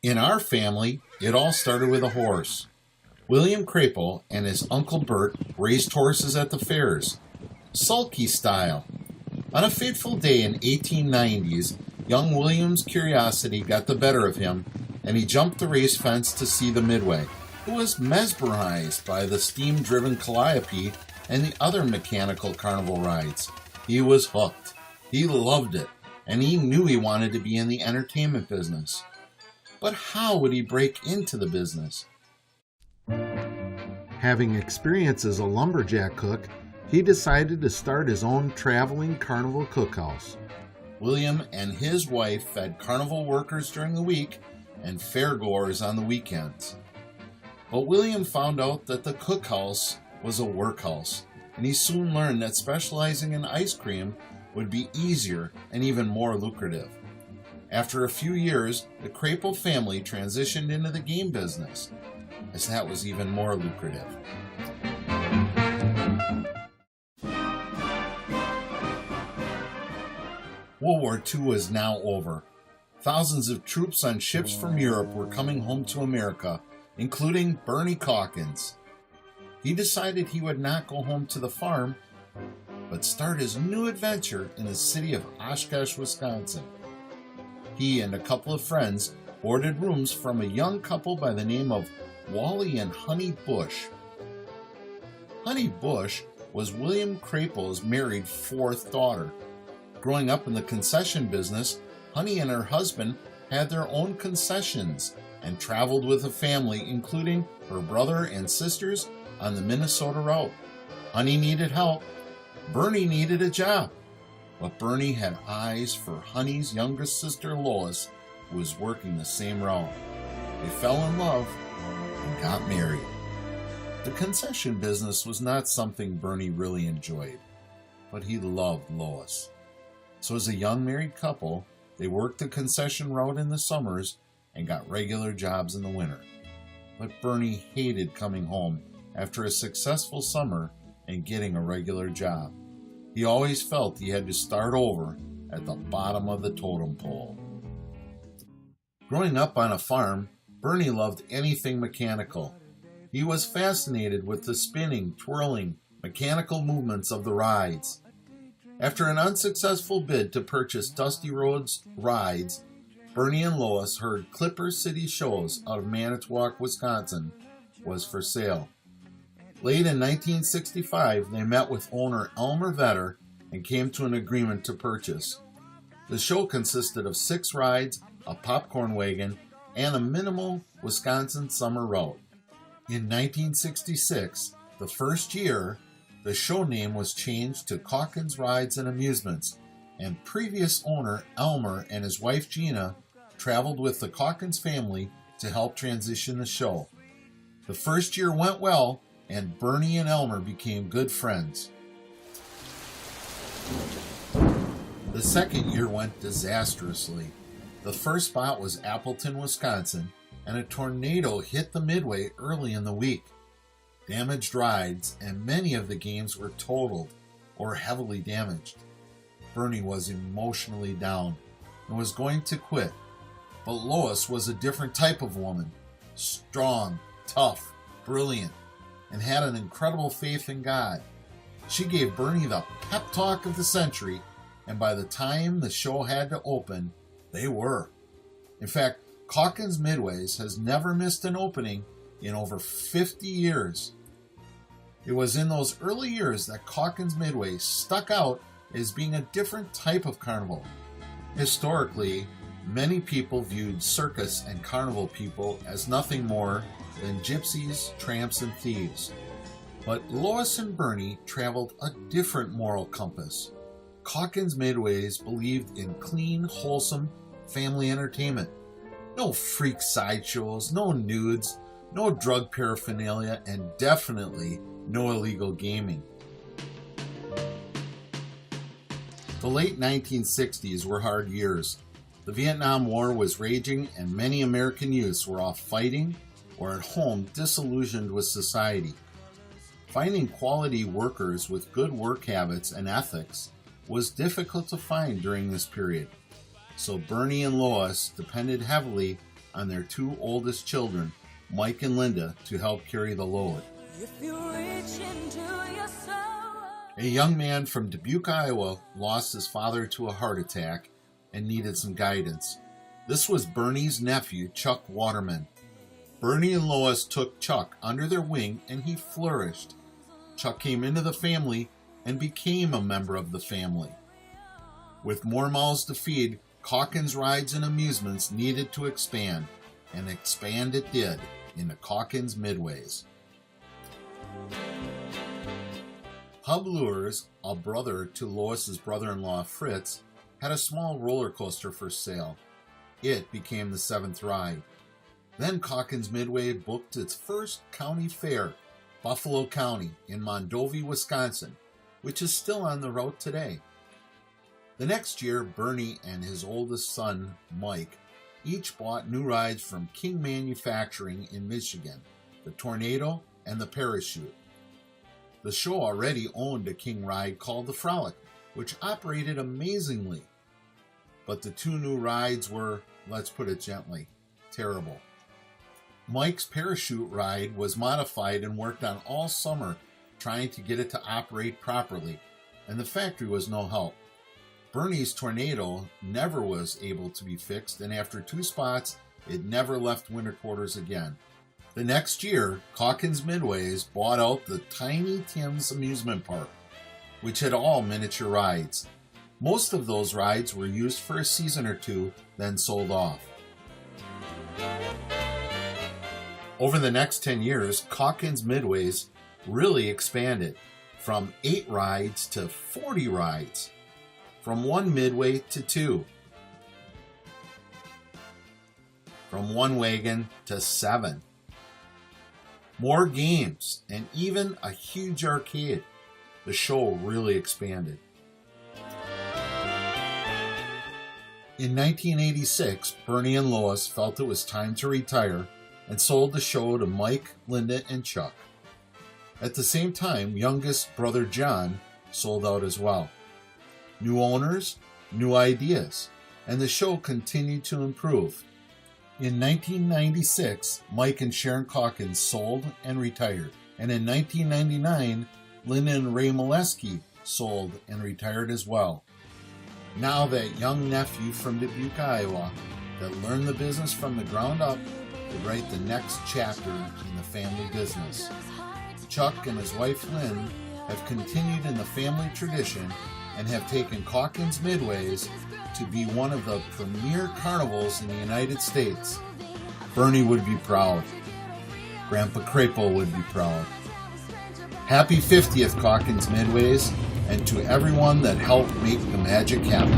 In our family, it all started with a horse. William Creapo and his Uncle Bert raced horses at the fairs, sulky style. On a fateful day in 1890s, young William's curiosity got the better of him, and he jumped the race fence to see the Midway. He was mesmerized by the steam-driven calliope and the other mechanical carnival rides. He was hooked. He loved it, and he knew he wanted to be in the entertainment business. But how would he break into the business? Having experience as a lumberjack cook, he decided to start his own traveling carnival cookhouse. William and his wife fed carnival workers during the week and fairgoers on the weekends. But William found out that the cookhouse was a workhouse, and he soon learned that specializing in ice cream would be easier and even more lucrative. After a few years, the Creapo family transitioned into the game business, as that was even more lucrative. World War II was now over. Thousands of troops on ships from Europe were coming home to America, including Bernie Calkins. He decided he would not go home to the farm, but start his new adventure in the city of Oshkosh, Wisconsin. He and a couple of friends boarded rooms from a young couple by the name of Wally and Honey Bush. Honey Bush was William Creapo's married fourth daughter. Growing up in the concession business, Honey and her husband had their own concessions and traveled with a family, including her brother and sisters, on the Minnesota route. Honey needed help. Bernie needed a job. But Bernie had eyes for Honey's youngest sister, Lois, who was working the same route. They fell in love and got married. The concession business was not something Bernie really enjoyed, but he loved Lois. So as a young married couple, they worked the concession route in the summers and got regular jobs in the winter. But Bernie hated coming home after a successful summer and getting a regular job. He always felt he had to start over at the bottom of the totem pole. Growing up on a farm, Bernie loved anything mechanical. He was fascinated with the spinning, twirling, mechanical movements of the rides. After an unsuccessful bid to purchase Dusty Road's rides, Bernie and Lois heard Clipper City Shows out of Manitowoc, Wisconsin, was for sale. Late in 1965, they met with owner Elmer Vetter and came to an agreement to purchase. The show consisted of 6 rides, a popcorn wagon, and a minimal Wisconsin summer route. In 1966, the first year, the show name was changed to Calkins Rides and Amusements, and previous owner Elmer and his wife Gina traveled with the Calkins family to help transition the show. The first year went well, and Bernie and Elmer became good friends. The second year went disastrously. The first spot was Appleton, Wisconsin, and a tornado hit the Midway early in the week. Damaged rides, and many of the games were totaled or heavily damaged. Bernie was emotionally down and was going to quit, but Lois was a different type of woman, strong, tough, brilliant, and had an incredible faith in God. She gave Bernie the pep talk of the century, and by the time the show had to open, they were. In fact, Calkins Midways has never missed an opening in over 50 years. It was in those early years that Calkins Midway stuck out as being a different type of carnival. Historically, many people viewed circus and carnival people as nothing more than gypsies, tramps, and thieves. But Lois and Bernie traveled a different moral compass. Calkins Midways believed in clean, wholesome family entertainment. No freak sideshows, no nudes, no drug paraphernalia, and definitely no illegal gaming. The late 1960s were hard years. The Vietnam War was raging, and many American youths were off fighting or at home disillusioned with society. Finding quality workers with good work habits and ethics was difficult to find during this period, so Bernie and Lois depended heavily on their two oldest children, Mike and Linda, to help carry the load. A young man from Dubuque, Iowa, lost his father to a heart attack and needed some guidance. This was Bernie's nephew, Chuck Waterman. Bernie and Lois took Chuck under their wing and he flourished. Chuck came into the family and became a member of the family. With more mouths to feed, Calkins rides and amusements needed to expand, and expand it did into Calkins Midways. Hub Lures, a brother to Lois's brother-in-law Fritz, had a small roller coaster for sale. It became the 7th ride. Then Calkins Midway booked its first county fair, Buffalo County in Mondovi, Wisconsin, which is still on the route today. The next year, Bernie and his oldest son, Mike, each bought new rides from King Manufacturing in Michigan, the Tornado and the Parachute. The show already owned a King ride called the Frolic, which operated amazingly. But the two new rides were, let's put it gently, terrible. Mike's Parachute ride was modified and worked on all summer, trying to get it to operate properly, and the factory was no help. Bernie's Tornado never was able to be fixed, and after 2 spots, it never left winter quarters again. The next year, Calkins Midways bought out the Tiny Tim's amusement park, which had all miniature rides. Most of those rides were used for a season or two, then sold off. Over the next 10 years, Calkins Midways really expanded, from 8 rides to 40 rides. From 1 midway to 2. From 1 wagon to 7. More games, and even a huge arcade. The show really expanded. In 1986, Bernie and Lois felt it was time to retire and sold the show to Mike, Linda, and Chuck. At the same time, youngest brother John sold out as well. New owners, new ideas, and the show continued to improve. In 1996, Mike and Sharon Calkins sold and retired, and in 1999, Linda and Ray Molesky sold and retired as well. Now that young nephew from Dubuque, Iowa, that learned the business from the ground up, would write the next chapter in the family business. Chuck and his wife Lynn have continued in the family tradition and have taken Calkins Midways to be one of the premier carnivals in the United States. Bernie would be proud. Grandpa Creapo would be proud. Happy 50th, Calkins Midways, and to everyone that helped make the magic happen.